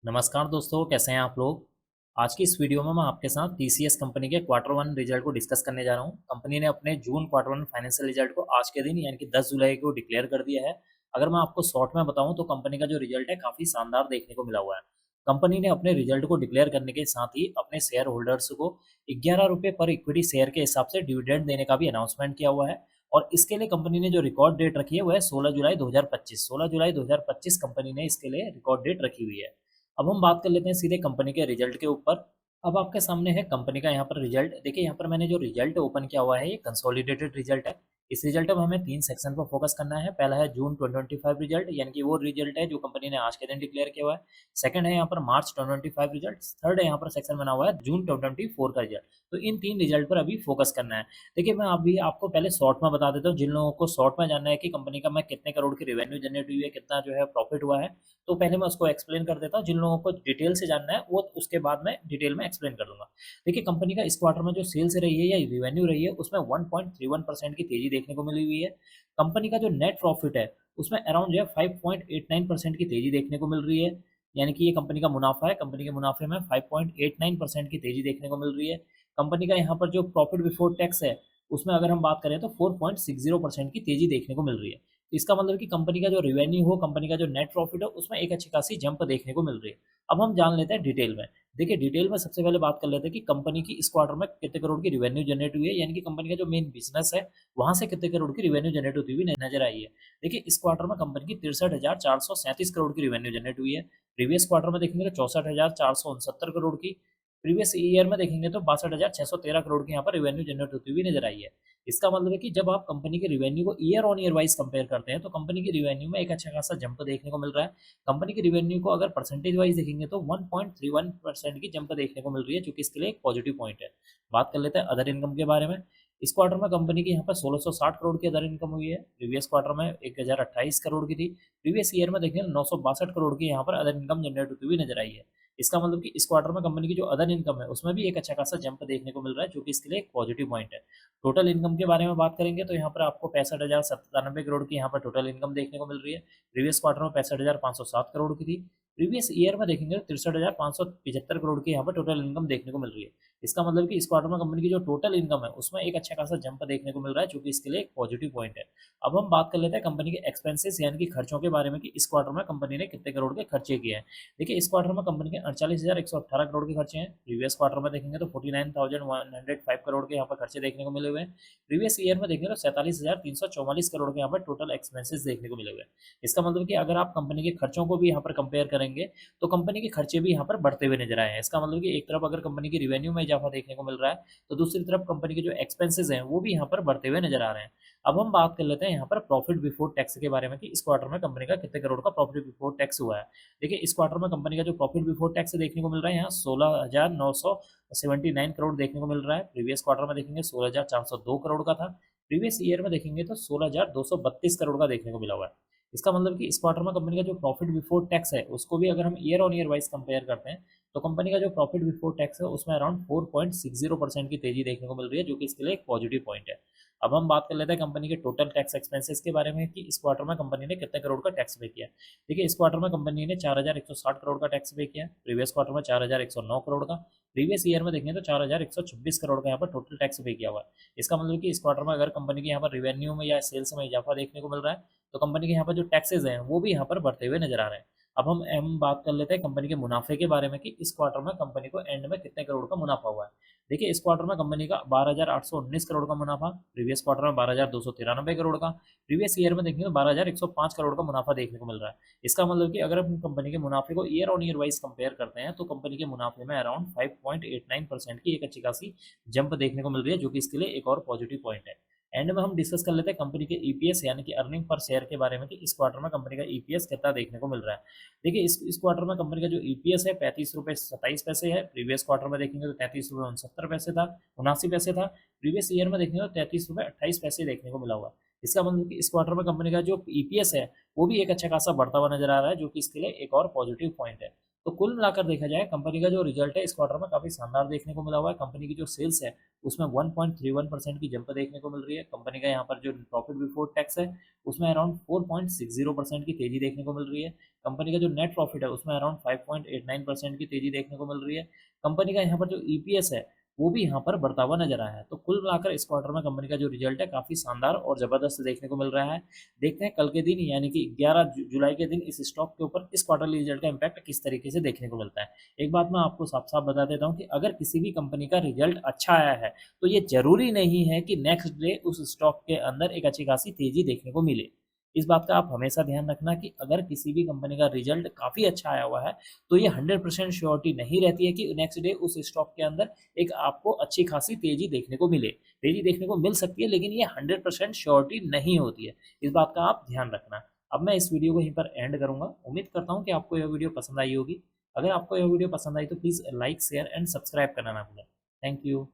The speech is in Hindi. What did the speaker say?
नमस्कार दोस्तों, कैसे हैं आप लोग। आज की इस वीडियो में मैं आपके साथ टीसीएस कंपनी के क्वार्टर वन रिजल्ट को डिस्कस करने जा रहा हूं। कंपनी ने अपने जून क्वार्टर वन फाइनेंशियल रिजल्ट को आज के दिन यानी कि 10 जुलाई को डिक्लेयर कर दिया है। अगर मैं आपको शॉर्ट में बताऊं तो कंपनी का जो रिजल्ट है काफ़ी शानदार देखने को मिला हुआ है। कंपनी ने अपने रिजल्ट को डिक्लेयर करने के साथ ही अपने शेयर होल्डर्स को 11 रुपये पर इक्विटी शेयर के हिसाब से डिविडेंड देने का भी अनाउंसमेंट किया हुआ है। और इसके लिए कंपनी ने जो रिकॉर्ड डेट रखी है वो है 16 जुलाई 2025। कंपनी ने इसके लिए रिकॉर्ड डेट रखी हुई है। अब हम बात कर लेते हैं सीधे कंपनी के रिजल्ट के ऊपर। अब आपके सामने है कंपनी का यहाँ पर रिजल्ट। देखिए यहाँ पर मैंने जो रिजल्ट ओपन किया हुआ है ये कंसोलिडेटेड रिजल्ट है। इस रिजल्ट में हमें 3 सेक्शन पर फोकस करना है। पहला है जून 2025 रिजल्ट, यानी कि वो रिजल्ट है जो कंपनी ने आज के दिन डिक्लेयर किया हुआ है। सेकंड है यहाँ पर मार्च 2025 रिजल्ट। थर्ड है यहाँ पर सेक्शन बना हुआ है जून 2024 का रिजल्ट। तो इन 3 रिजल्ट पर अभी फोकस करना है। देखिए मैं अभी आपको पहले शॉर्ट में बता देता हूँ, जिन लोगों को शॉर्ट में जानना है कि कंपनी का मैं कितने करोड़ की रेवेन्यू जनरेट हुई है, कितना जो है प्रॉफिट हुआ है, तो पहले मैं उसको एक्सप्लेन कर देता हूँ। जिन लोगों को डिटेल से जानना है वो उसके बाद में डिटेल में एक्सप्लेन कर दूंगा। देखिए कंपनी का इस क्वार्टर में जो सेल्स रही है या रिवेन्यू रही है उसमें 1.31% की तेजी देखने को मिली हुई है। कंपनी का जो नेट प्रॉफिट है उसमें अराउंड जो है 5.89% की तेजी देखने को मिल रही है। यानी कि ये कंपनी का मुनाफा है, कंपनी के मुनाफे में 5.89% की तेजी देखने को मिल रही है। कंपनी का यहाँ पर जो प्रॉफिट बिफोर टैक्स है उसमें अगर हम बात करें तो 4.60% की तेजी देखने को मिल रही है। तो इसका मतलब कि कंपनी का जो रेवेन्यू हो, कंपनी का जो नेट प्रॉफिट हो, उसमें एक अच्छी खासी जंप देखने को मिल रही है। अब हम जान लेते हैं डिटेल में। देखिए डिटेल में सबसे पहले बात कर लेते हैं कि कंपनी की इस क्वार्टर में कितने करोड़ की रेवेन्यू जनरेट हुई है, यानी कि कंपनी का जो मेन बिजनेस है वहां से कितने करोड़ की रेवेन्यू जनरेट होती हुई नजर आई है। देखिए इस क्वार्टर में कंपनी की 63,437 करोड़ की रेवेन्यू जनरेट हुई है। प्रीवियस क्वार्टर में देखेंगे तो 64,469 करोड़ की। प्रीवियस ईयर में देखेंगे तो 62,613 करोड़ की यहाँ पर रेवेन्यू जनरेट होती हुई नजर आई है। इसका मतलब है कि जब आप कंपनी के रिवेन्यू को year on year wise compare करते हैं तो कंपनी की रिवेन्यू में एक अच्छा खासा जंप देखने को मिल रहा है। कंपनी की रिवेन्यू को अगर परसेंटेज वाइज देखेंगे तो 1.31% की जंप देखने को मिल रही है, जो कि इसके लिए एक पॉजिटिव पॉइंट है। बात कर लेते हैं अदर इनकम के बारे में। इस क्वार्टर में कंपनी की यहाँ पर 1660 करोड़ की अदर इनकम हुई है। प्रीवियस क्वार्टर में 1028 करोड़ की थी। प्रीवियस ईयर में देखेंगे 962 करोड़ की यहाँ पर अदर इनकम जनरेट होती हुई नजर आई है। इसका मतलब कि इस क्वार्टर में कंपनी की जो अदर इनकम है उसमें भी एक अच्छा खासा जंप देखने को मिल रहा है, जो कि इसके लिए एक पॉजिटिव पॉइंट है। टोटल इनकम के बारे में बात करेंगे तो यहाँ पर आपको 65,097 करोड़ की यहाँ पर टोटल इनकम देखने को मिल रही है। प्रीवियस क्वार्टर में 65,507 करोड़ की थी। प्रीवियस ईयर में देखेंगे तो 63,575 करोड़ की यहाँ पर टोटल इनकम देखने को मिल रही है। इसका मतलब कि इस क्वार्टर में कंपनी की जो टोटल इनकम है उसमें एक अच्छा खासा जंप देखने को मिल रहा है, जो कि इसके लिए एक पॉजिटिव पॉइंट है। अब हम बात कर लेते हैं कंपनी के एक्सपेंसेस यानी कि खर्चों के बारे में कि इस क्वार्टर में कंपनी ने कितने करोड़ के खर्चे किए हैं। देखिए इस क्वार्टर में कंपनी के 48,118 करोड़ के खर्चे हैं। प्रीवियस क्वार्टर में देखेंगे तो 49,105 करोड़ के यहाँ पर खर्चे देखने को मिले हुए हैं। प्रीवियस ईयर में देखेंगे तो 47,344 करोड़ के यहाँ पर टोटल एक्सपेंसेस देखने को मिले हुए हैं। इसका मतलब कि अगर आप कंपनी के खर्चों को भी यहाँ पर कंपेयर करेंगे तो कंपनी के खर्चे भी यहाँ पर बढ़ते हुए नजर आए हैं। इसका मतलब कि एक तरफ अगर कंपनी की रिवेन्यू में इजाफा देखने को मिल रहा है तो दूसरी तरफ कंपनी के जो एक्सपेंसेस हैं वो भी यहाँ पर बढ़ते हुए नजर आ रहे हैं। अब हम बात कर लेते हैं यहाँ पर प्रॉफिट बिफोर टैक्स के बारे में कि इस क्वार्टर में कंपनी का कितने करोड़ का प्रॉफिट बिफोर टैक्स हुआ है। देखिए इस क्वार्टर में कंपनी का जो प्रॉफिट बिफोर टैक्स देखने को मिल रहा है यहाँ 16,979 करोड़ देखने को मिल रहा है। प्रीवियस क्वार्टर में देखेंगे 16,402 करोड़ का था। प्रीवियस ईयर में देखेंगे तो 16,232 करोड़ का देखने को मिला हुआ है। इसका मतलब कि इस क्वार्टर में कंपनी का जो प्रॉफिट बिफोर टैक्स है उसको भी अगर हम year on year wise compare करते हैं तो कंपनी का जो प्रॉफिट बिफोर टैक्स है उसमें अराउंड 4.60% की तेजी देखने को मिल रही है, जो कि इसके लिए एक पॉजिटिव पॉइंट है। अब हम बात कर लेते हैं कंपनी के टोटल टैक्स एक्सपेंसेस के बारे में कि इस क्वार्टर में कंपनी ने कितने करोड़ का टैक्स पे किया। देखिए इस क्वार्टर में कंपनी ने 4,160 करोड़ का टैक्स पे किया। प्रीवियस क्वार्टर में 4,109 करोड़ का। प्रीवियस ईयर में देखेंगे तो 4,126 करोड़ का यहाँ पर टोटल टैक्स पे किया हुआ है। इसका मतलब कि इस क्वार्टर में अगर कंपनी के यहाँ पर रिवेन्यू में या सेल्स में इजाफा देखने को मिल रहा है तो कंपनी के यहाँ पर जो टैक्सेस हैं वो भी यहाँ पर बढ़ते हुए नजर आ रहे हैं। अब हम बात कर लेते हैं कंपनी के मुनाफे के बारे में कि इस क्वार्टर में कंपनी को एंड में कितने करोड़ का मुनाफा हुआ है। देखिए इस क्वार्टर में कंपनी का 12,819 करोड़ का मुनाफा। प्रीवियस क्वार्टर में 12,293 करोड़ का। प्रीवियस ईयर में देखेंगे तो 12,105 करोड़ का मुनाफा देखने को मिल रहा है। इसका मतलब कि अगर हम कंपनी के मुनाफे को year on year wise compare करते हैं तो कंपनी के मुनाफे में अराउंड 5.89% की एक अच्छी खासी जंप देखने को मिल रही है, जो कि इसके लिए एक और पॉजिटिव पॉइंट है। एंड में हम डिस्कस कर लेते हैं कंपनी के ईपीएस यानी कि अर्निंग पर शेयर के बारे में कि इस क्वार्टर में कंपनी का ईपीएस कितना देखने को मिल रहा है। देखिए इस क्वार्टर में कंपनी का जो ईपीएस है 35 रुपये 27 पैसे है। प्रीवियस क्वार्टर में देखेंगे तो 33 रुपये 69 पैसे था, 79 पैसे था। प्रीवियस ईयर में देखेंगे तो 33 रुपये 28 पैसे देखने को मिला हुआ है। इसका मतलब कि इस क्वार्टर में कंपनी का जो ईपीएस है वो भी एक अच्छा खासा बढ़ता हुआ नजर आ रहा है, जो कि इसके लिए एक और पॉजिटिव पॉइंट है। तो कुल मिलाकर देखा जाए कंपनी का जो रिजल्ट है इस क्वार्टर में काफ़ी शानदार देखने को मिला हुआ है। कंपनी की जो सेल्स है उसमें 1.31% की जंप देखने को मिल रही है। कंपनी का यहाँ पर जो प्रॉफिट बिफोर टैक्स है उसमें अराउंड 4.60% की तेजी देखने को मिल रही है। कंपनी का जो नेट प्रॉफिट है उसमें अराउंड 5.89% की तेजी देखने को मिल रही है। कंपनी का यहाँ पर जो ईपीएस है वो भी यहाँ पर बढ़ता हुआ नजर आया है। तो कुल मिलाकर इस क्वार्टर में कंपनी का जो रिजल्ट है काफ़ी शानदार और ज़बरदस्त देखने को मिल रहा है। देखते हैं कल के दिन यानी कि 11 जुलाई के दिन इस स्टॉक के ऊपर इस क्वार्टरली रिजल्ट का इम्पैक्ट किस तरीके से देखने को मिलता है। एक बात मैं आपको साफ साफ बता देता हूँ कि अगर किसी भी कंपनी का रिजल्ट अच्छा आया है तो ये जरूरी नहीं है कि नेक्स्ट डे उस स्टॉक के अंदर एक अच्छी खासी तेजी देखने को मिले। इस बात का आप हमेशा ध्यान रखना कि अगर किसी भी कंपनी का रिजल्ट काफ़ी अच्छा आया हुआ है तो ये 100% श्योरिटी नहीं रहती है कि नेक्स्ट डे उस स्टॉक के अंदर एक आपको अच्छी खासी तेजी देखने को मिले। तेजी देखने को मिल सकती है लेकिन ये 100% श्योरिटी नहीं होती है। इस बात का आप ध्यान रखना। अब मैं इस वीडियो को यहीं पर एंड करूंगा। उम्मीद करता हूँ कि आपको यह वीडियो पसंद आई होगी। अगर आपको यह वीडियो पसंद आई तो please like share and subscribe करना ना भूलें। Thank you.